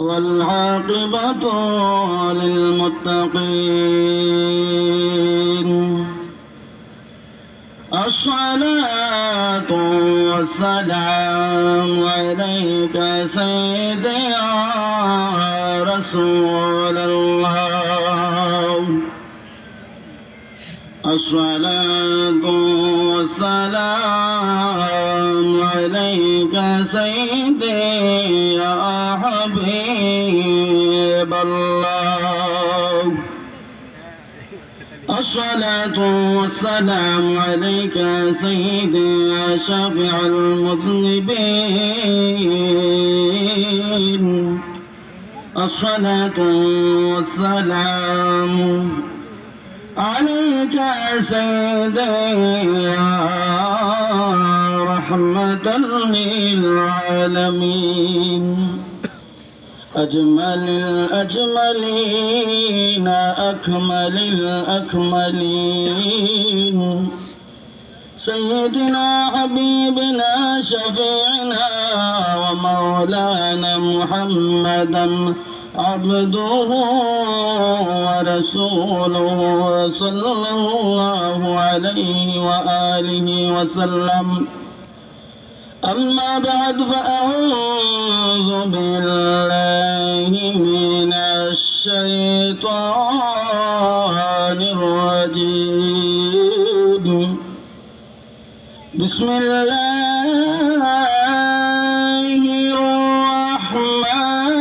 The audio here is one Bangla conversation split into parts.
والعاقبة للمتقين. الصلاة والسلام عليك سيدي يا رسول الله. الصلاة والسلام عليك سيدي يا حبيب الله. الصلاة والسلام عليك سيدي يا شافع المذنبين. الصلاة والسلام عليك سيدي يا رحمة للعالمين. أجمل الأجملين أكمل الأكملين سيدنا حبيبنا شفيعنا ومولانا محمدا عبده ورسوله صلى الله عليه وآله وسلم. أما بعد فأعوذ بالله من الشيطان الرجيم. بسم الله الرحمن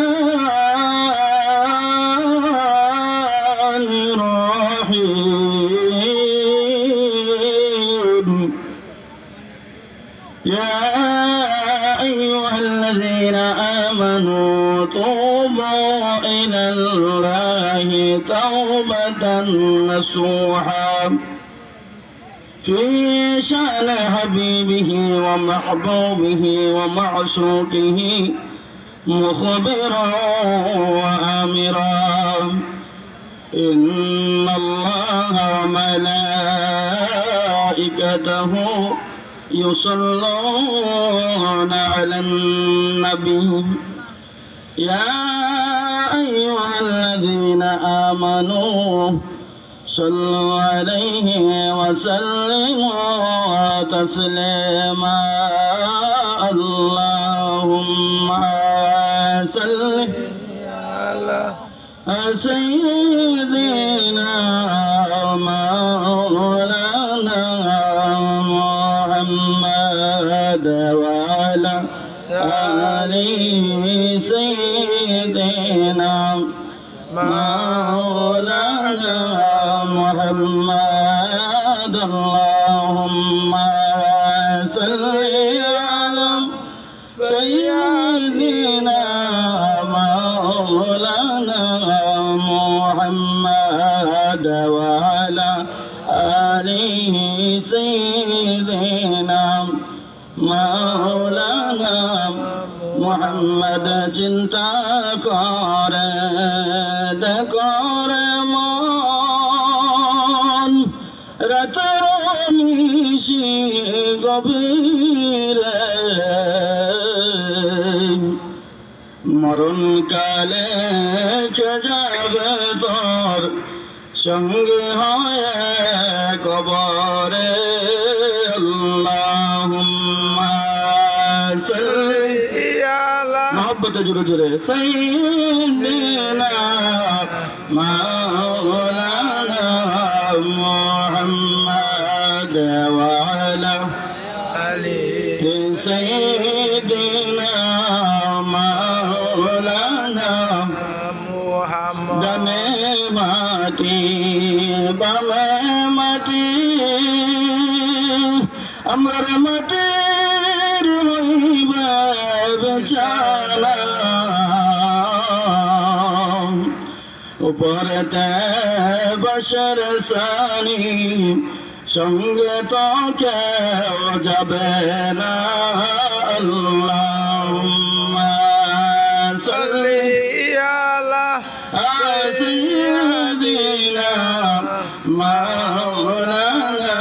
الرحيم. يا أيها الذين آمنوا توبوا إلى الله توبة نصوحا في شأن حبيبه ومحبوبه ومعشوقه مخبرا وآمرا. إن الله وملائكته يصلون على النبي يا أيها الذين آمنوا صلوا عليه وسلموا تسليما. اللهم صل على سيدنا مولانا محمد وعلى آله سيدنا مولانا محمد. اللهم صل على سيدنا مولانا محمد وعلى آله سيدنا مولانا محمد. চিন্তা করে দেখরে মন রাতের নিশি গভীরে মরণ কালে কে যাবে তোর সঙ্গে হয়ে কবরে। আল্লাহুম্মা সাল্লি আলা মোহব্বতে জোরে জোরে সাইয়্যিদিনা মাওলানা মুহাম্মদ ওয়া আলা আলিহি সাইয়্যিদিনা মাওলানা মুহাম্মদ। ডানে মাটি বামে মাটি আমার মাটির হইবা বেচারা উপরেতে বসর সানি সঙ্গে তো কেউ যাবে না। আল্লাহুম্মা সাল্লি আলা সাইয়্যিদিনা মাওলানা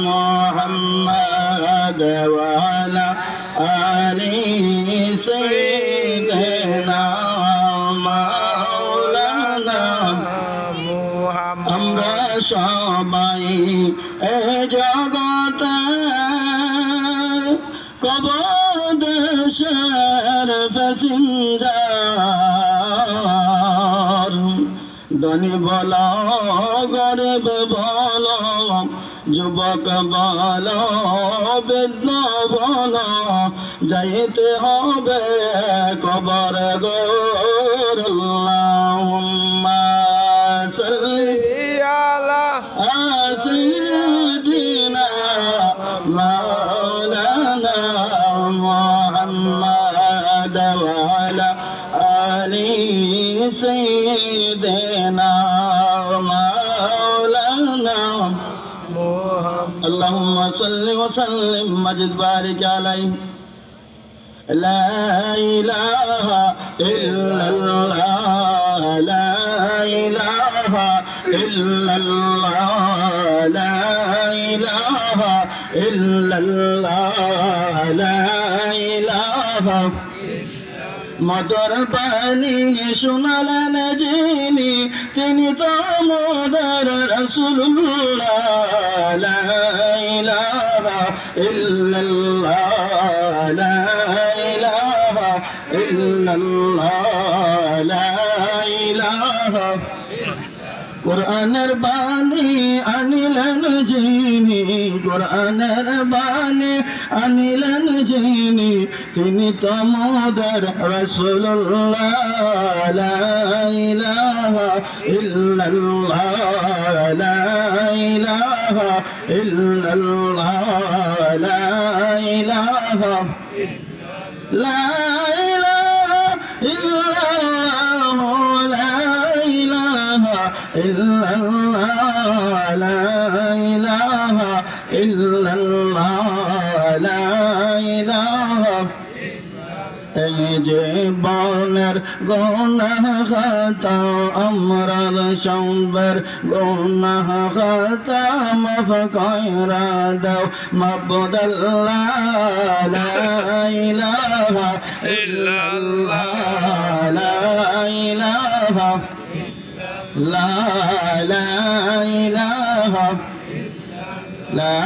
মুহাম্মদ ওয়া আলা আলি সাইয়্যিদিনা ভাই এ জগতে কবর দেশের প্যাসেঞ্জার ধনী বল গরিব বল যুবক বল বৃদ্ধ বল যাইতে হবে কবর গোর আল্লাহুম্মা সাল্লি আলা سيدنا مولانا محمد وعلى آل سيدنا مولانا اللهم صل وسلم مجد بارك عليه لا إله إلا الله لا إله إلا الله لا إله إلا الله لا إله মধুর বাণী শোনালেন যিনি তিনি তো মোদের রাসূলুল্লাহ লা ইলাহা ইল্লাল্লাহ লা ইলাহা ইল্লাল্লাহ লা ইলাহা কোরআনের বাণী আনিলেন যিনি কোরআনের বাণী আনিলেন যিনি তিনি তো মোদের রাসূলুল্লাহ লা ইলাহা ইল্লাল্লাহ লা ইলাহা ইল্লাল্লাহ লা ইলাহা লা ইলাহা ইল্লাল্লাহ লা ইলাহা ইল্লাল্লাহ লা ইলাহা ইল্লাল্লাহ লা ইলাহা এই জীবনের গুনাহ খাতা আমরার সৌবের গুনাহ খাতা মাফ কইরা দাও মাবুদাল্লাহ লা ইলাহা ইল্লাল্লাহ লা ইলাহা لا لا إله لا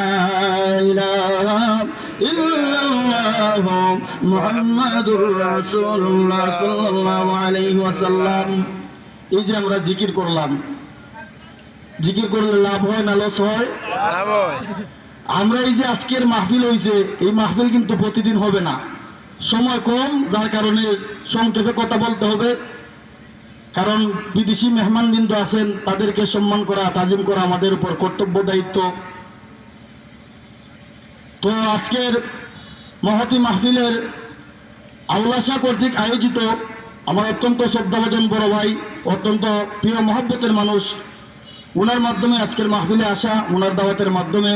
إله إلا الله محمد رسول الله صلى الله عليه وسلم এই যে আমরা জিকির করলাম জিকির করলে লাভ হয় না লস হয় আমরা এই যে আজকের মাহফিল হইছে এই মাহফিল কিন্তু প্রতিদিন হবে না সময় কম যার কারণে সংক্ষেপে কথা বলতে হবে কারণ বিদেশি মেহমানবৃন্দ আছেন তাদেরকে সম্মান করা তাজিম করা আমাদের উপর কর্তব্য দায়িত্ব তো আজকের মহতি মাহফিলের আউলাশা কর্তৃক আয়োজিত আমার অত্যন্ত শ্রদ্ধাভাজন বড় ভাই অত্যন্ত প্রিয় মহব্বতের মানুষ ওনার মাধ্যমে আজকের মাহফিলে আসা ওনার দাওয়াতের মাধ্যমে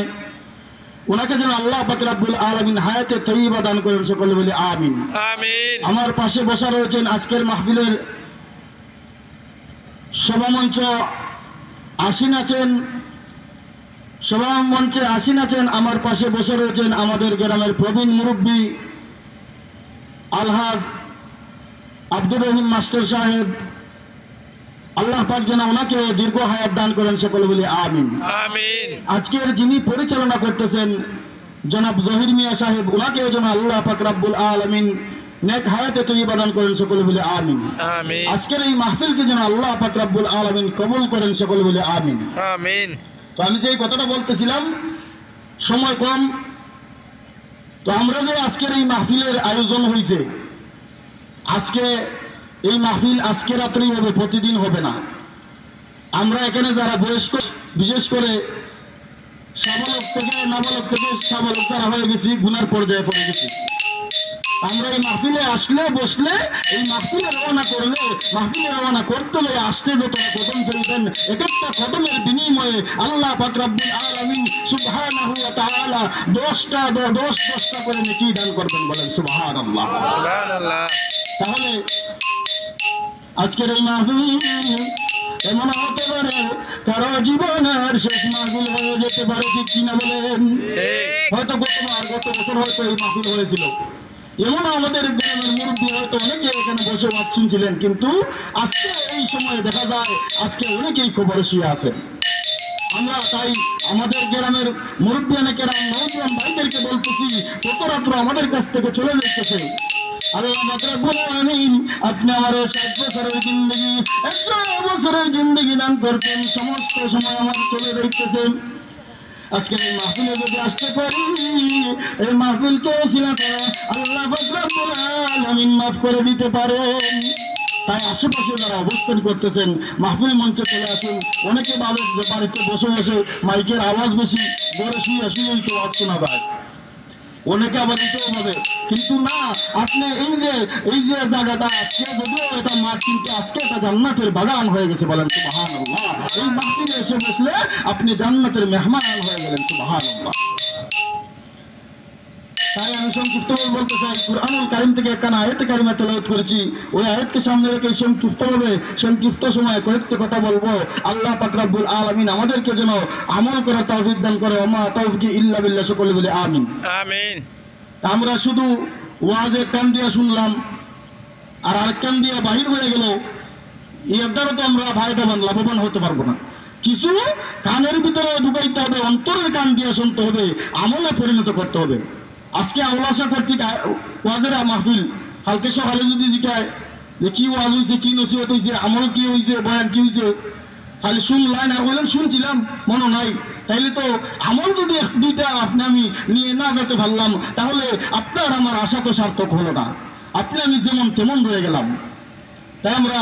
ওনাকে যেন আল্লাহ পাক রব্বুল আলামিন হায়াতে তয়্যিবা দান করেন সকলে বলি আমিন আমিন আমার পাশে বসা রয়েছেন আজকের মাহফিলের সভামঞ্চে আসীন আছেন আমার পাশে বসে রয়েছেন আমাদের গ্রামের প্রবীণ মুরব্বী আলহাজ আব্দুর রহিম মাস্টার সাহেব আল্লাহ পাক যেন ওনাকে দীর্ঘ হায়াত দান করেন সকলে বলি আমিন আমিন আজকের যিনি পরিচালনা করতেছেন জনাব জহির মিয়া সাহেব ওনাকেও যেন আল্লাহ পাক রব্বুল আলামিন নেক হায়াতে তয়্যিবা দান করেন সকলে বলে আমিন আমিন আজকের এই মাহফিলকে যেন আল্লাহ পাক রব্বুল আলামিন কবুল করেন সকলে বলে আমিন আমিন তো আমি যে কথাটা বলতেছিলাম সময় কম তো আমরা যে আজকের এই মাহফিলের আয়োজন হয়েছে আজকে এই মাহফিল আজকে রাত্রেই হবে প্রতিদিন হবে না আমরা এখানে যারা বয়স্ক বিশেষ করে সাবালক থেকে নাবালক থেকে সাবালক যারা হয়ে গেছি গুনার পর্যায়ে পড়ে গেছি আমরা এই মাহফিলে আসলে বসলে এই মাহফিলে রওনা করলে মাহফিলে রওনা করতে হলে আসতে যতটা কদম চলবেন এক একটা কদমের বিনিময়ে আল্লাহ পাক রব্বুল আলামিন সুবহানাহু ওয়া তাআলা 10টা করে নেকি দান করবেন বলেন সুবহানাল্লাহ সুবহানাল্লাহ তাহলে আজকের এই মাহফিল এমন হতে পারে কারো জীবনের শেষ মাহফিল হয়ে যেতে পারে ঠিক কিনা বলেন হয়তো গত বছর হয়তো এই মাহফিল হয়েছিল এমন আমাদের গ্রামের মুরব্বী হয়তো অনেকে এখানে বসে ওয়াজ শুনছিলেন কিন্তু আজকে এই সময়ে দেখা যায় আজকে অনেকেই খবরে শুয়ে আছেন আমরা তাই আমাদের গ্রামের মুরব্বিয়ানে কেরাম নওজোয়ান ভাইদেরকে বলতেছি, কত রাত্র আমাদের কাছ থেকে চলে যাইতেছে। আরে আমাদের বলেন, আপনি আমার 60 বছরের জিন্দগি, 100 বছরের জিন্দগি দান করছেন, সমস্ত সময় আমার চলে যাইতেছে। আজকে এই মাহফিলে যদি আসতে পারি, এই মাহফিলকে ওসিলা করে আল্লাহ পাক রব্বুল আলামিন মাফ করে দিতে পারেন। তাই আশেপাশে যারা অবস্থান করতেছেন মাহফিল মঞ্চে চলে আসুন। অনেকে ভালো বাড়িতে বসে বসে মাইকের আওয়াজ বেশি, ঘরে শুয়ে শুয়েই তো আওয়াজ শোনা যায়, অনেকে আবার দিতেও হবে। কিন্তু না, আপনি এই যে জায়গাটা আজকে যদিও এটা মাঠ, কিন্তু আজকে এটা জান্নাতের বাগান হয়ে গেছে, বলেন সুবহানাল্লাহ। এই মাহফিলে এসে বসলে আপনি জান্নাতের মেহমান হয়ে গেলেন, সুবহানাল্লাহ। তাই আমি সংক্ষিপ্ত বলতে চাই, কুরআনুল কারীম থেকে একখানা আয়াতে কারিমা তেলাওয়াত করেছি। ওই আয়াতকে সামনে রেখে সংক্ষিপ্ত সময়ে কয়েকটি কথা বলবো। আল্লাহ পাক রব্বুল আলামিন আমাদেরকে যেন আমল করার তৌফিক দান করে। ওমা তাওফিকি ইল্লা বিল্লাহ, সকলে বলে আমিন। আমিন। আমরা শুধু ওয়াজে কান দিয়ে শুনলাম আর আরেক কান দিয়ে বাহির হয়ে গেল, এর দ্বারা তো আমরা লাভবান হতে পারবো না। কিছু কানের ভিতরে ঢুকাইতে হবে, অন্তরের কান দিয়ে শুনতে হবে, আমলে পরিণত করতে হবে। আজকে আওলাসা কর্তৃক ওয়াজের মাহফিল, কালকে সকালে যদি জিজ্ঞায় যে কি ওয়াজ হয়েছে, কি নসিহত হয়েছে, আমল কি হয়েছে, বয়ান কি হয়েছে, খালি শুনলেন আর বললেন শুনছিলাম, মনে নাই, তাইলে তো আমল যদি 1-2টা আমি নিয়ে না যেতে পারলাম, তাহলে আপনার আমার আশা তো সার্থক হলো না। আপনি আমি যেমন তেমন রয়ে গেলাম। তাই আমরা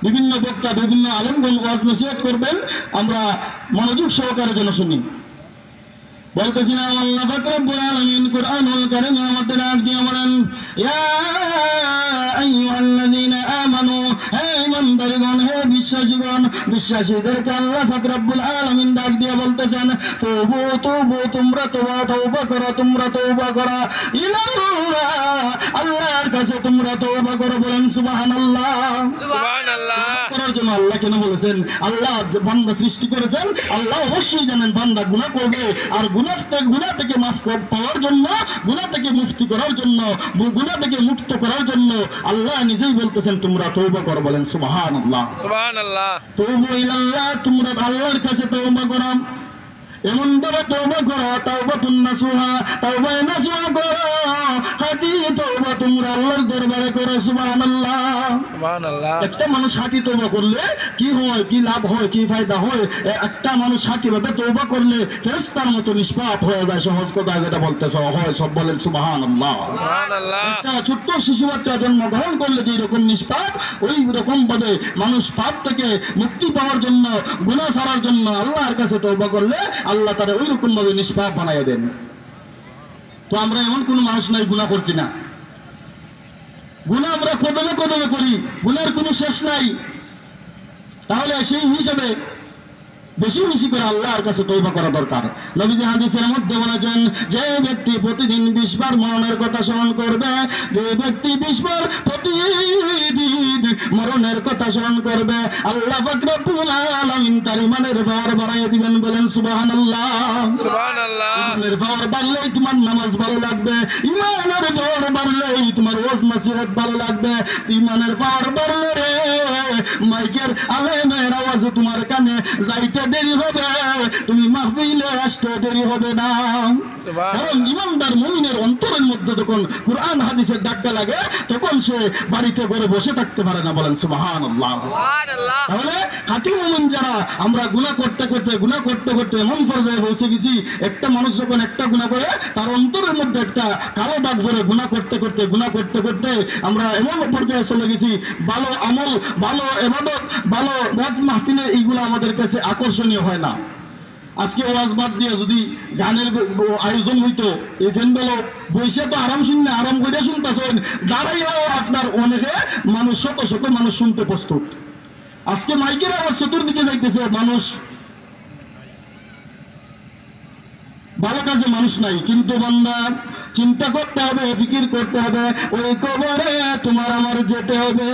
বিভিন্ন বক্তা, বিভিন্ন আলেমগণ ওয়াজ নসিহত করবেন, আমরা মনোযোগ সহকারে যেন শুনি। বলতেছিলাম আল্লাহ পাক রব্বুল আলামিন কুরআনুল কারীমের মধ্যে ডাক দিয়ে বলেন, ইয়া আইয়ুহাল্লাযীনা আমানু, হে ঈমানদারগণ, হে বিশ্বাসীগণ, বিশ্বাসীদেরকে আল্লাহ পাক রব্বুল আলামিন ডাক দিয়ে বলতেছেন, তওবা তোমরা তওবা করো ইলাল্লাহ, আল্লাহর কাছে তোমরা তওবা করো, বলেন সুবহানাল্লাহ। সুবহানাল্লাহ। করার জন্য আল্লাহ কেন বলেছেন? আল্লাহ বান্দা সৃষ্টি করেছেন, আল্লাহ অবশ্যই জানেন বান্দা গুনাহ করবে, আর গুনাহ থেকে মাফ পাওয়ার জন্য, গুনাহ থেকে মুক্তি করার জন্য, গুনাহ থেকে মুক্ত করার জন্য আল্লাহ নিজেই বলতেছেন তোমরা তওবা করো, বলেন সুবহানাল্লাহ। সুবহানাল্লাহ। তওবা ইলাল্লাহ, তোমরা আল্লাহর কাছে তওবা করো, এমন ভাবে তওবা করো, তাওবাতুন নাসুহা, তওবা নাসুহা করো, হাতি তওবা তোমরা আল্লাহর দরবারে করো, সুবহানাল্লাহ। সুবহানাল্লাহ। একটা মানুষ হাতি তওবা করলে কি হয়, কি লাভ হয়, কি ফায়দা হয়? একটা মানুষ হাতি ভাবে তওবা করলে ফেরেশতার মতো নিষ্পাপ হয়ে যায়। সহজ কথা যেটা বলতেছ হয়, সব বলেন সুবহানাল্লাহ। সুবহানাল্লাহ। একটা ছোট্ট শিশু বাচ্চা জন্মগ্রহণ করলে যে রকম নিষ্পাপ, ওই রকম ভাবে মানুষ পাপ থেকে মুক্তি পাওয়ার জন্য, গুনাহ ছাড়ার জন্য আল্লাহর কাছে তওবা করলে আল্লাহ তারা ওই রকম ভাবে নিষ্পাপ বানাইয়া দেন। তো আমরা এমন কোন মানুষ নাই গুনাহ করছি না। গুনাহ আমরা কদমে কদমে করি, গুনার কোনো শেষ নাই। তাহলে সেই হিসাবে বেশি বেশি করে আল্লাহর কাছে তওবা করা দরকার। নবীজি হাদিসের মধ্যে বলেছেন, যে ব্যক্তি প্রতিদিন 20 বার মরণের কথা স্মরণ করবে, যে ব্যক্তি 20 বার প্রতিদিন মরণের কথা স্মরণ করবে, আল্লাহ পাক রব্বুল আলামিন তার ঈমানের পাওয়ার বাড়াইয়া দিবেন, বলেন সুবহানাল্লাহ। সুবহানাল্লাহ। ঈমানের পাওয়ার বাড়লেই তোমার নামাজ ভালো লাগবে, ঈমানের পাওয়ার বাড়লেই তোমার ওয়াজ নসিহত ভালো লাগবে, ঈমানের পাওয়ার বাড়লে মাইকের আলেমের আওয়াজ তোমার কানে যাইতে দেরি হবে, তুমি মাহফিলে আসতে দেরি হবে না। কারণ ইমানদার মুমিনের অন্তরের মধ্যে যখন কুরআন হাদিসের ধাক্কা লাগে, তখন সে বাড়িতে ঘরে বসে থাকতে পারে না, বলেন সুবহানাল্লাহ। সুবহানাল্লাহ। তাহলে খাঁটি মুমিন যারা, আমরা গুনাহ করতে করতে এমন পর্যায়ে পৌঁছে গেছি, একটা মানুষ যখন একটা গুনাহ করে, তার অন্তরের মধ্যে একটা কালো দাগ ধরে, গুনাহ করতে করতে আমরা এমন পর্যায়ে চলে গেছি, ভালো আমল, ভালো ইবাদত, ভালো ওয়াজ মাহফিলে এইগুলো আমাদের কাছে আকর্ষণীয় হয় না। আজকে ওয়াজ বাদ দিয়ে যদি গানের আয়োজন হইতো, এই ফ্যান্ডেল বৈশে তো আরাম শুনলে আরাম করে শুনতেছেন, দাঁড়াইয়াও আপনার অনেকে মানুষ, শত মানুষ শুনতে প্রস্তুত। আজকে মাইকের আওয়াজ চতুর্দিকে যাইতেছে, মানুষ ভালো কাজে মানুষ নাই। কিন্তু বান্দা চিন্তা করতে হবে, ফিকির করতে হবে, ওই কবরে তোমার আমার যেতে হবে,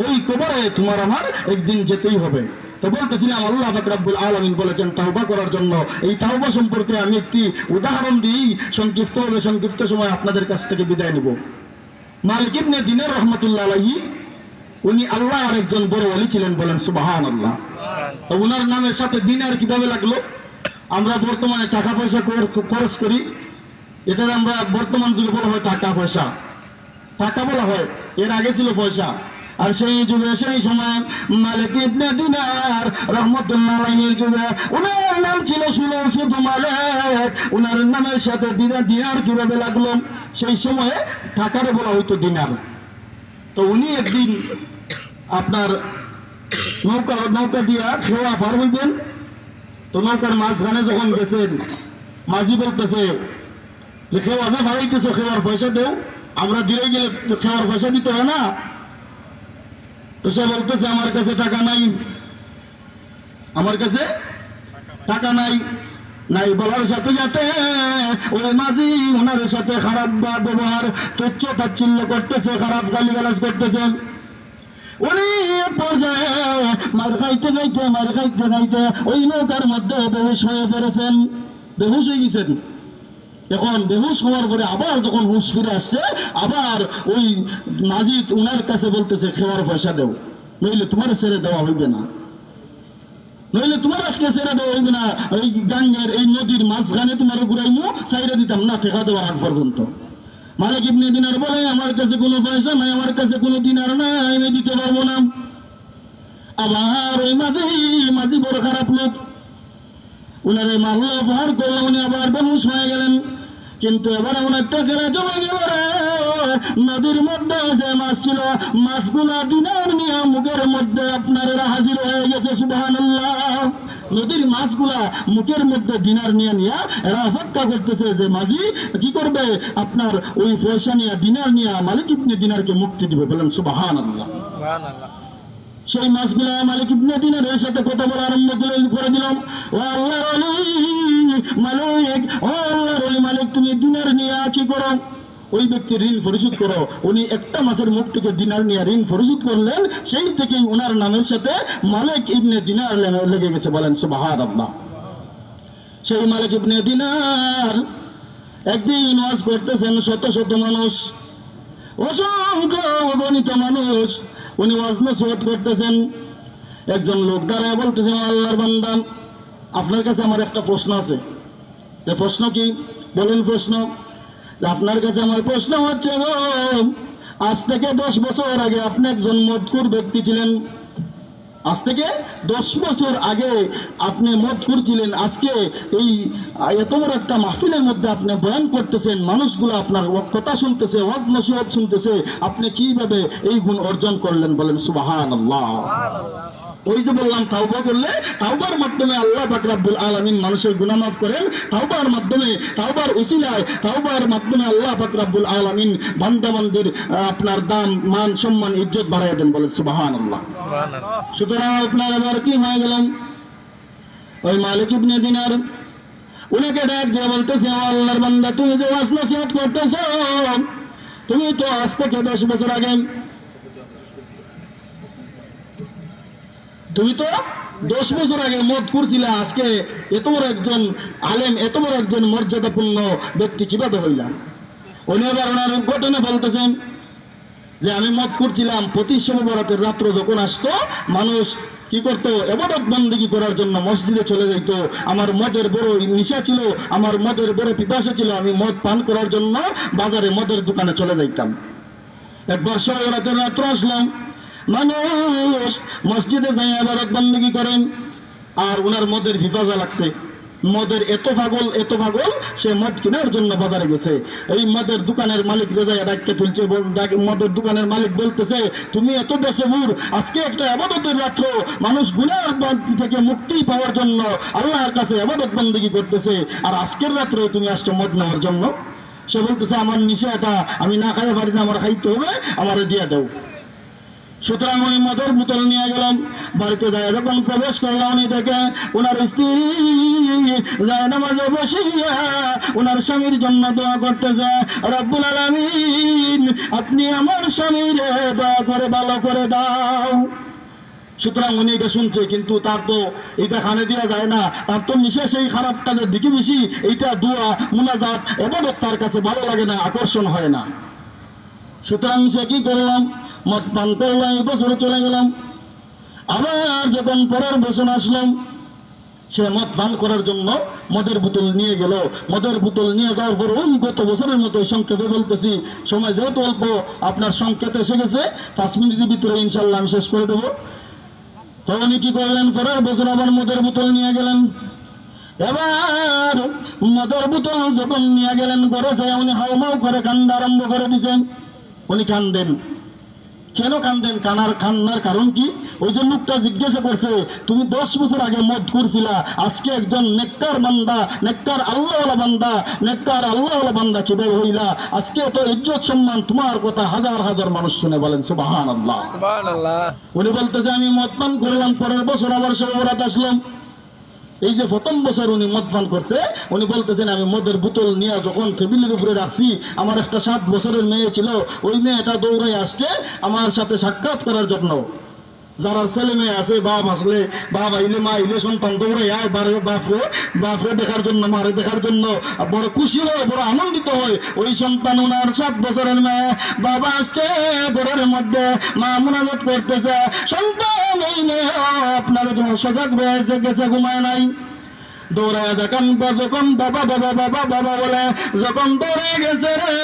ওই কবরে তোমার আমার একদিন যেতেই হবে। তো বলতেছিলাম আল্লাহ পাক রব্বুল আলামিন বলেছেন তাওবা করার জন্য। এই তাওবা সম্পর্কে আমি একটি উদাহরণ দিই সংক্ষিপ্ত সময় আপনাদের কাছ থেকে বিদায় নিব। মালিক ইবনে দিনার রাহমাতুল্লাহ আলাইহি, উনি আল্লাহর একজন বড় ওলি ছিলেন, বলেন সুবহানাল্লাহ। তো ওনার নামের সাথে দিনার কিভাবে লাগলো? আমরা বর্তমানে টাকা পয়সা খরচ করি, এটা আমরা বর্তমান যুগে বলা হয় টাকা পয়সা, টাকা বলা হয়, এর আগে ছিল পয়সা। আর সেই যুগে সেই সময় মালিক ইবনে দিনার রাহমাতুল্লাহ আলাইহির যুগে ওনার নাম ছিল শুধু মালিক, ওনার নামের সাথে দিনার কিভাবে লাগলো? সেই সময়ে টাকারে বলা হইতো দিনার। তো উনি একদিন আপনার নৌকা দিয়া খেওয়া পার হইবেন, তো নৌকার মাঝখানে যখন গেছেন, মাঝি বলতেছে যে খেওয়া যে ভাড়াইতেছ, খেওয়ার পয়সা দেও, আমরা দিয়ে গেলে খেওয়ার পয়সা দিতে হয় না? তো সে বলতেছে আমার কাছে টাকা নাই, আমার কাছে টাকা নাই। নাই বলার সাথে সাথে ওই মাঝি ওনার সাথে খারাপ ব্যবহার, তুচ্ছ তাচ্ছিল্য করতেছে, খারাপ গালিগালাজ করতেছেন। উনি পর্যায়ে মার খাইতে খাইতে ওই নৌকার মধ্যে বেহুশ হয়ে পড়েছেন, বেহুশ হয়ে গেছেন। এখন বেহুশ হওয়ার পরে আবার যখন হুশ ফিরে আসছে, আবার ওই মাঝি উনার কাছে বলতেছে খেওয়ার পয়সা দেও, নইলে তোমার ছেড়ে দেওয়া হইবে না, নইলে তোমার আজকে ছেড়ে দেওয়া হইবে না, এই গাঙ্গের এই নদীর মাঝখানে তোমার ঘুরাইমু, সাইডে দিতাম না ঠেকা দেওয়ার আগ পর্যন্ত। মালিক ইবনে দিনার বলে আমার কাছে কোনো পয়সা নাই, আমার কাছে কোনো দিনার নাই, আমি দিতে পারবো না। আবার ওই মাঝি বড় খারাপ লোক, উনারে মারল, অপহার করলো, উনি আবার বেহুশ হয়ে গেলেন। কিন্তু এবার ওনার টাকারা জমে গেল রে। নদীর মধ্যে যে মাছ ছিল, মাছগুলা দিনার নিয়ে মুখের মধ্যে আপনার হাজির হয়ে গেছে। সুবহানাল্লাহ। নদীর মাছগুলা মুখের মধ্যে দিনার নিয়ে এরা অপেক্ষা করতেছে যে মাঝি কি করবে, আপনার ওই পয়সা নিয়ে দিনার নিয়ে মালিক ইবনে দিনারকে মুক্তি দিবে। বলেন সুবহানাল্লাহ। সেই মাছগুলা মালিক ইবনে দিনারের সাথে কথা বলা আরম্ভ করে দিলাম, ও আল্লাহর ওলি মালিক, ও আল্লাহর ওলি মালিক, তুমি দিনার নিয়ে কি করো? ওই ব্যক্তি ঋণ পরিশোধ করো। উনি একটা মাসের মুখ থেকে দিনার নিয়ে ঋণ পরিশোধ করলেন, সেই থেকেই ওনার নামের সাথে মালিক ইবনে দিনার লেগে গেছে। বলেন সুবহানাল্লাহ। সেই মালিক ইবনে দিনার একদিন ওয়াজ করতেছেন, শত শত মানুষ, অসংখ্য অগণিত মানুষ, উনি ওয়াজ নসিহত করতেছেন। একজন লোক দাঁড়ায় বলতেছেন, আল্লাহর বান্দা, আপনার কাছে আমার একটা প্রশ্ন আছে। প্রশ্ন কি? বলেন প্রশ্ন। আপনার কাছে আমার প্রশ্ন হচ্ছে, আজ থেকে 10 বছর আগে আপনি একজন মদখোর ব্যক্তি ছিলেন, আজ থেকে 10 বছর আগে আপনি মদখোর ছিলেন, আজকে এই এত বড় একটা মাহফিলের মধ্যে আপনি বয়ান করতেছেন, মানুষগুলো আপনার কথা শুনতেছে, ওয়াজ নসিহত শুনতেছে, আপনি কিভাবে এই গুণ অর্জন করলেন? বলেন সুবহানাল্লাহ। ওই যে বললাম, তাওবা করলে, তাওবার মাধ্যমে আল্লাহ পাক রব্বুল আলামিন মানুষের গুনাহ মাফ করেন। তাওবার মাধ্যমে, তাওবার উসিলায়, তাওবার মাধ্যমে আল্লাহ পাক রব্বুল আলামিন বান্দাবান্দির আপনার দাম, মান, সম্মান, ইজ্জত বাড়ায় দেন। বলেন সুবহানাল্লাহ। সুতরাং আপনার এবার কি হয়ে গেলেন? ওই মালিক ইবনে দিনার উনাকে ডাক দিয়ে বলতেছে, আল্লাহর বান্দা, তুমি যে ওয়াজ নসিহত করতেছ, তুমি তো আজ থেকে 10 বছর আগে, তুমি তো 10 বছর আগে মদ করছিলে, আজকে এত বড় একজন আলেম, এত বড় একজন মর্যাদাপূর্ণ ব্যক্তি কিভাবে হইলাম? উনি আবার ওনার ঘটনা বলতেছেন যে আমি মদ করছিলাম, প্রতি শবে বরাতের রাত্র যখন আসতো, মানুষ কি করতো, ইবাদত বন্দেগী করার জন্য মসজিদে চলে যেত। আমার মদের বড় নেশা ছিল, আমার মদের বড় পিপাসা ছিল, আমি মদ পান করার জন্য বাজারে মদের দোকানে চলে যাইতাম। একবার শবে বরাতের রাত্র আসলাম, মানুষ মসজিদে যাই ইবাদত বন্দেগী করেন, আর ওনার মদের পিপাসা লাগছে, মদের এত পাগল, সে মদ কেনার জন্য বাজারে গেছে। এই মদের দোকানের মালিক রেজায় ডাকতে তুলছে, মদের দোকানের মালিক বলতেছে, তুমি এত বেসবুর, আজকে একটা ইবাদতের রাত্র, মানুষ গুনাহ থেকে মুক্তি পাওয়ার জন্য আল্লাহর কাছে ইবাদত বন্দেগী করতেছে, আর আজকের রাত্রে তুমি আসছো মদ নেওয়ার জন্য? সে বলতেছে, আমার নিশা এটা, আমি না খাইতে পারি না, আমার খাইতে হবে, আমারে দিয়ে দাও। সুতরাং ওই মদের বোতল নিয়ে গেলাম, বাড়িতে যায় যখন প্রবেশ করলাম, উনি দেখে ওনার স্ত্রী যায় নামাজে বসিয়া ওনার স্বামীর জন্য দোয়া করতেছে, রব্বুল আলামিন, আপনি আমার স্বামীরে দয়া করে ভালো করে দাও। সুতরাং উনি এটা শুনছে, কিন্তু তার তো এটা কানে দেওয়া যায় না, তার তো নিশা সেই খারাপ কাজের দিকে বেশি, এইটা দোয়া মুনাজাত ইবাদত তার কাছে ভালো লাগে না, আকর্ষণ হয় না। সুতরাং সে কি করলাম, মদ পান করলাম, এই বছর চলে গেলাম। আবার যখন পরের বছর আসলাম, সে মদ পান করার জন্য মদের বোতল নিয়ে গেল। মদের বোতল নিয়ে যাওয়ার পর ওই গত বছরের মতো সংক্ষেপে বলতেছি, সময় যেহেতু অল্প, আপনার সংকেত এসে গেছে, 5 মিনিটের ভিতরে ইনশাল্লাহ আমি শেষ করে দেবো। তো উনি কি করলেন, পরের বছর আবার মদের বোতল নিয়ে গেলেন। এবার মদের বোতল যখন নিয়ে গেলেন ঘরে যায়, উনি হাউমাউ করে কান্দা আরম্ভ করে দিছেন। উনি কান্দেন, কেন কান্দেন? কান্নার কারণ কি? ওই যে লোকটা জিজ্ঞাসা করছে, তুমি 10 বছর আগে মদ করছিলা, আজকে একজন নেককার বান্দা, নেককার আল্লাহওয়ালা বান্দা, নেককার আল্লাহওয়ালা বান্দা কিভাবে হইলা? আজকে এত ইজ্জত সম্মান, তোমার কথা হাজার হাজার মানুষ শুনে, বলেন সুবহানাল্লাহ। সুবহানাল্লাহ। উনি বলতেছে আমি মদ পান করলাম, পরের বছর আবার শবে বরাত আসলাম। এই যে প্রথম বছর উনি মদ পান করছে, উনি বলতেছেন আমি মদের বোতল নিয়ে যখন টেবিলের উপরে রাখছি, আমার একটা 7 বছরের মেয়ে ছিল, ওই মেয়েটা দৌড়ে আসছে আমার সাথে সাক্ষাৎ করার জন্য। যারা ছেলে মেয়ে আছে, বাপ আসলে, বাপ আইলে, মা আইলে, সন্তান দৌড়ে আয় বাপরে দেখার জন্য, মারে দেখার জন্য বড় খুশি হয়, বড় আনন্দিত হয়। ওই সন্তান, ওনার 7 বছরের মেয়ে, বাবা আসছে ঘরের মধ্যে, মা মুনাজাত করতেছে, সন্তান এই মেয়ে আপনার জন্য সজাগ হয়েছে, গেছে, ঘুমায় নাই। দৌড়ায় দেখান, যখন বাবা বাবা বাবা বাবা বলে, যখন দৌড়ে গেছে রে,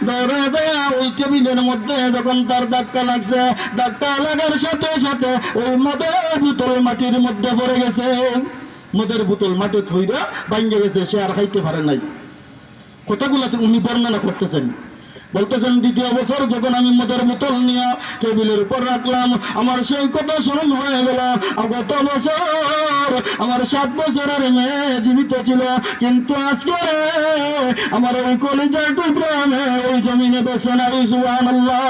দৌড়ে দেয়া ওই টেবিলের মধ্যে যখন তার ধাক্কা লাগছে, ধাক্কা লাগার সাথে সাথে ওই মদের বোতল মাটির মধ্যে পড়ে গেছে। মদের বোতল মাটি থইরা ভাঙ্গে গেছে, সে আর খাইতে পারে নাই। কথাগুলাতে উনি বর্ণনা করতেছেন, বলতেছেন দ্বিতীয় বছর যখন আমি মদের বোতল নিয়ে টেবিলের উপর রাখলাম, আমার সেই কথা স্মরণ হয়ে গেল, গত বছর আমার 7 বছরের মেয়ে জীবিত ছিল, কিন্তু আজকে আমার ওই কলিজার টুকরা মেয়ে ওই জমিনে বেঁচে নাই। সুবহানাল্লাহ।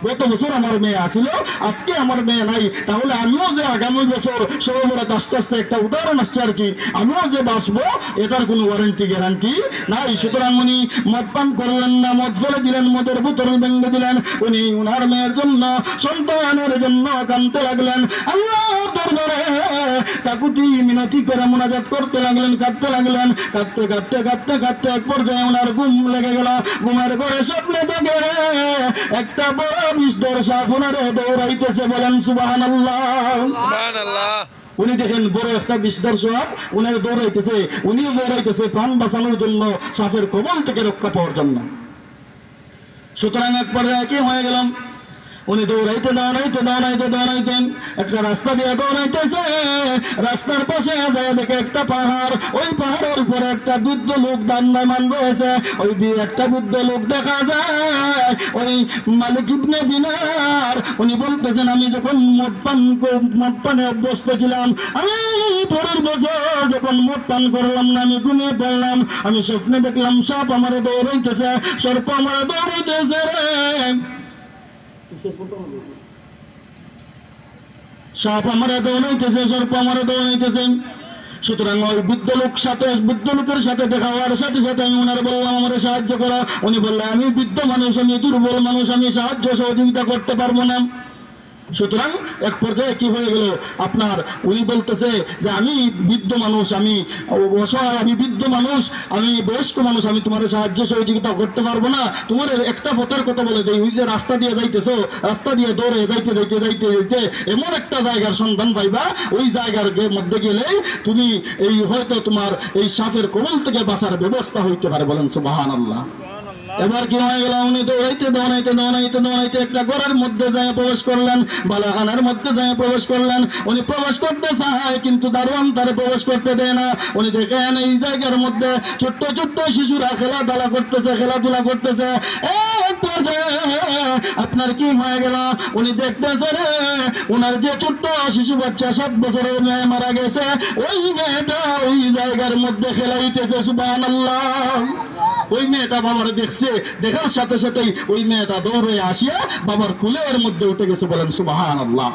গত বছর আমার মেয়ে আসিল, আজকে আমার মেয়ে নাই। তাহলে আমিও যে আগামী বছর শবে বরাত আস্তে আস্তে, একটা উদাহরণ আসছে আর কি, আমিও যে বাঁচবো এটার কোনো ওয়ারেন্টি গ্যারান্টি নাই। সুতরাং উনি মদ পান করলেন না, মদ ফেলে দিলেন, মদের বোতল ভেঙে দিলেন। উনি উনার মেয়ের জন্য, সন্তানের জন্য কাঁদতে লাগলেন, আল্লাহর দরবারে কাকুতি মিনতি করে মুনাজাত করতে লাগলেন, কাঁদতে লাগলেন। কাঁদতে কাঁদতে কাঁদতে কাঁদতে এক পর্যায়ে ওনার ঘুম লেগে গেল। ঘুমের ঘরে স্বপ্নে থেকে একটা বড় বিস্তর সাপ ওনারে দৌড়াইতেছে, বলেন সুবহানাল্লাহ। সুবহানাল্লাহ। উনি দেখেন বড় একটা বিস্তর সাপ উনারে দৌড়াইতেছে, উনিও দৌড়াইতেছে প্রাণ বাঁচানোর জন্য, সাপের কবল থেকে রক্ষা পাওয়ার জন্য। সুতরাং এক পর্যায়ে কি হয়ে গেলাম, উনি দৌড়াইতে দৌড়াইতে দৌড়াইতে দৌড়াইতেন, একটা রাস্তা দিয়ে দৌড়াইতেছে, রাস্তার পাশে যায় দেখে একটা পাহাড়, ওই পাহাড়ের উপরে একটা বৃদ্ধ লোক দাণ্ডায়মান রয়েছে। ওই একটা বৃদ্ধ লোক দেখা যায়, ওই মালিক ইবনে দিনার। উনি বলতেছেন আমি যখন মদ পানে অভ্যস্ত ছিলাম, আমি পরের বছর যখন মদ পান করলাম না, আমি ঘুমিয়ে পড়লাম, আমি স্বপ্নে দেখলাম সাপ আমারে দৌড়াইতেছে, সর্প আমারে দৌড়াইতেছে রে, সাপ আমারে দৌড়াইতেছে, সর্প আমারে দৌড়াইতেছে। সুতরাং ওই বৃদ্ধ লোকের সাথে দেখা হওয়ার সাথে সাথে আমি ওনার বললাম আমারে সাহায্য করো। উনি বললেন আমি বৃদ্ধ মানুষ, আমি দুর্বল মানুষ, আমি সাহায্য সহযোগিতা করতে পারবো না। সুতরাং এক পর্যায়ে কি হয়ে গেল, আপনার উনি বলতেছে যে আমি বৃদ্ধ মানুষ, আমি অসহায়, আমি বৃদ্ধ মানুষ, আমি বয়স্ক মানুষ, আমি তোমার সাহায্য সহযোগিতা করতে পারবো না। তোমার একটা পথের কথা বলে দেয়, ওই যে রাস্তা দিয়ে যাইতেছো, রাস্তা দিয়ে দৌড়ে যাইতে যাইতে যাইতে যাইতে এমন একটা জায়গার সন্ধান পাইবা, ওই জায়গার মধ্যে গেলে তুমি এই হয়তো তোমার এই সাপের কবল থেকে বাঁচার ব্যবস্থা হইতে পারে, বলেন সুবহানাল্লাহ। এবার কি হয়ে গেল, উনি দৌড়াইতে দৌড়াইতে দৌড়াইতে দৌড়াইতে একটা ঘরের মধ্যে যায় প্রবেশ করলেন, বালাখানার মধ্যে যায় প্রবেশ করলেন। উনি প্রবেশ করতে চায় কিন্তু দারোয়ান তারে প্রবেশ করতে দেয় না। উনি দেখেন এই জায়গার মধ্যে ছোট্ট ছোট্ট শিশুরা খেলাধুলা করতেছে। এক পর্যায়ে আপনার কি হয়ে গেল, উনি দেখতেছে রে, ওনার যে ছোট্ট শিশু বাচ্চা 7 বছরের মেয়ে মারা গেছে, ওই মেয়েটা ওই জায়গার মধ্যে খেলাইতেছে। সুবহানাল্লাহ। ওই মেয়েটা বাবার দেখছে, দেখার সাথে সাথেই ওই মেয়েটা দৌড়ে আসিয়া বাবার কুলের মধ্যে উঠে গেছে, বলেন সুবহানাল্লাহ।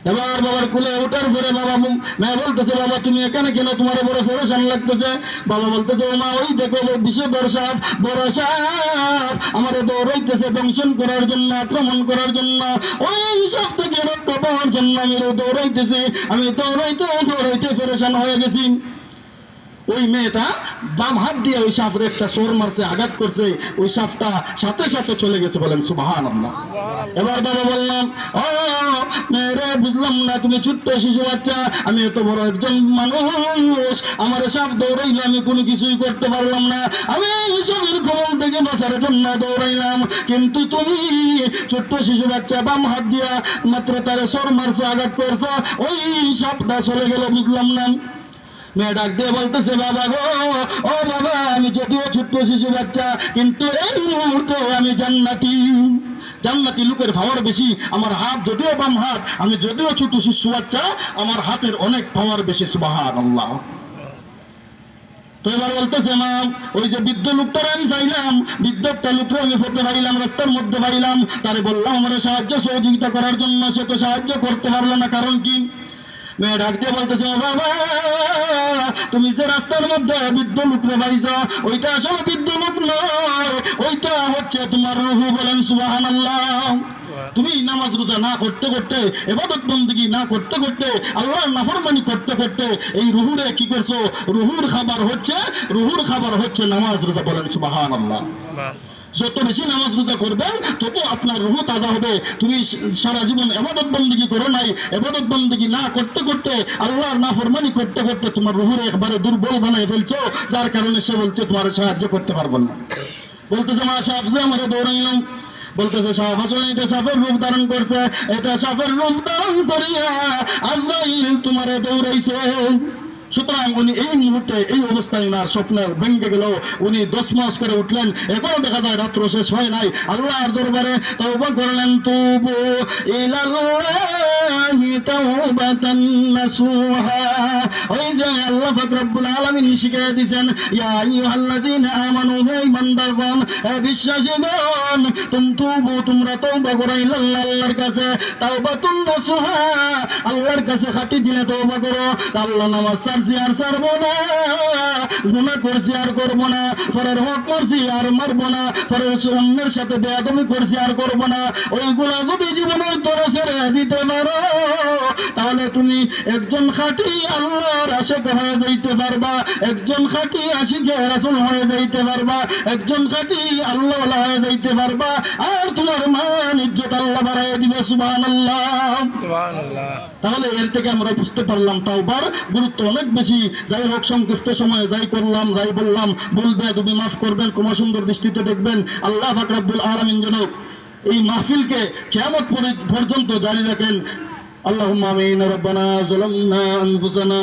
এবার বাবার কুলে ওঠার পরে বাবা মেয়ে বলতেছে বাবা তুমি এখানে কেন, তোমার বড় পরেশান লাগতেছে। বাবা বলতেছে ও মা ওই দেখো বিশে বড় সাপ আমাদের দৌড়াইতেছে দংশন করার জন্য, আক্রমণ করার জন্য, ওই সাপ থেকে রক্ষা পাওয়ার জন্য আমি দৌড়াইতেছি, আমি দৌড়াইতে দৌড়াইতে পরেশান হয়ে গেছি। ওই মেয়েটা বাম হাত দিয়ে ওই সাপের একটা সোর মারছে, আঘাত করছে, ওই সাপটা সাথে সাথে চলে গেছে। বলেন সুবহানাল্লাহ। এবার বাবা বললাম, ও মেয়েরে, বুঝলাম না, তুমি ছোট্ট শিশু বাচ্চা, আমি এত বড় একজন মানুষ, আমার সাপ দৌড়াইলে আমি কোনো কিছুই করতে পারলাম না, আমি সাপের কবল থেকে বাঁচার জন্য দৌড়াইলাম, কিন্তু তুমি ছোট্ট শিশু বাচ্চা বাম হাত দিয়া মাত্র তারে সোর মারছো, আঘাত করছো, ওই সাপটা চলে গেল, বুঝলাম না। মেয়ে ডাক দিয়ে বলতেছে, বাবা গো, ও বাবা, আমি যদিও ছোট্ট শিশু বাচ্চা, কিন্তু এই মুহূর্তে আমি জান্নাতি। জান্নাতি লোকের পাওয়ার বেশি। আমার হাত যদিও বাম হাত, আমি যদিও ছোট শিশু বাচ্চা, আমার হাতের অনেক পাওয়ার বেশি। সুবহানাল্লাহ। তো এবার বলতেছে, মা, ওই যে বৃদ্ধ লোকটার আমি চাইলাম, বৃদ্ধটা লোকটা আমি হতে পারিলাম, রাস্তার মধ্যে পাইলাম, তারে বললাম আমার সাহায্য সহযোগিতা করার জন্য, সে তো সাহায্য করতে পারলো না। কারণ কি? মেয়ে ডাক দিয়ে বলতেছে, বাবা, তুমি যে রাস্তার মধ্যে বৃদ্ধ লোকরে পাইছ, ওইটা আসলে বৃদ্ধ লোক নয়, ওইটা হচ্ছে তোমার রুহু। বলেন সুবহানাল্লাহ। তুমি নামাজ রোজা না করতে করতে, ইবাদত বন্দেগী না করতে করতে, আল্লাহর নাফরমানি করতে করতে এই রুহুরে কি করছো? রুহুর খাবার হচ্ছে নামাজ রোজা। বলেন সুবহানাল্লাহ। যত বেশি নামাজ রোজা করবেন তত আপনার রুহু তাজা হবে। তুমি সারা জীবন ইবাদত বন্দেগী করো নাই, ইবাদত বন্দেগী না করতে করতে, আল্লাহর নাফরমানি করতে করতে তোমার রুহুরে একবারে দুর্বল বানায় ফেলছো, যার কারণে সে বলছে তোমার সাহায্য করতে পারবো না। বলতেছে, মা, সাপ যে আমরা দৌড়াইলাম, বলতেছে, সাপ আসলে এটা সাপের রূপ ধারণ করছে, এটা সাপের রূপ ধারণ করিয়া আজরাইল তোমারে দৌড়াইছে। সুতরাং উনি এই মুহূর্তে এই অবস্থায় ওনার স্বপ্ন ভেঙে গেল, উনি 10 মাস করে উঠলেন, এখনো দেখা যায় রাত্র শেষ হয় নাই, আল্লাহর দরবারে তওবা করলেন। তুবু ইলাল্লাহি তাওবাতান নাসুহা। ওই যে আল্লাহ পাক রব্বুল আলামিন শিখিয়ে দিয়েছেন, ইয়া আইয়ুহাল্লাযীনা আমানু, হে ঈমানদারগণ, হে বিশ্বাসীগণ, তোমরা তওবা করো ইলাল্লাহ, আল্লাহর কাছে, তাওবাতুন নাসুহা, আল্লাহর কাছে খাঁটি দিলে তওবা করো। আল্লাহ নামাজ ছাড়ছি আর ছাড়বো না, গুনাহ করছি আর করবো না, পরের হক করছি আর মারবো না, পরের অন্যের সাথে বেয়াদবি করছি আর করবো না, ওইগুলা যদি জীবনের তোরে ছেড়ে দিতে পারো, তাহলে তুমি একজন খাঁটি আল্লাহর আশিক হয়ে যাইতে পারবা, একজন খাঁটি আশিকে রাসূল হয়ে যাইতে পারবা, একজন খাঁটি আল্লাহ হয়ে যাইতে পারবা, আর তোমার মান ইজ্জত আল্লাহ বাড়ায় দিবে। সুবহানাল্লাহ। সুবহানাল্লাহ। তাহলে এর থেকে আমরা বুঝতে পারলাম তাওবার গুরুত্ব অনেক বেশি। যাই হোক, সংক্ষিপ্ত সময়ে যাই করলাম, যাই বললাম, বলবে তুমি মাফ করবেন, ক্ষমা সুন্দর দৃষ্টিতে দেখবেন। আল্লাহ পাক রব্বুল আলামিন যেন এই মাহফিলকে কিয়ামত পর্যন্ত জারি রাখেন। আল্লাহুম্মা আমিন। রব্বানা যালামনা আনফুসানা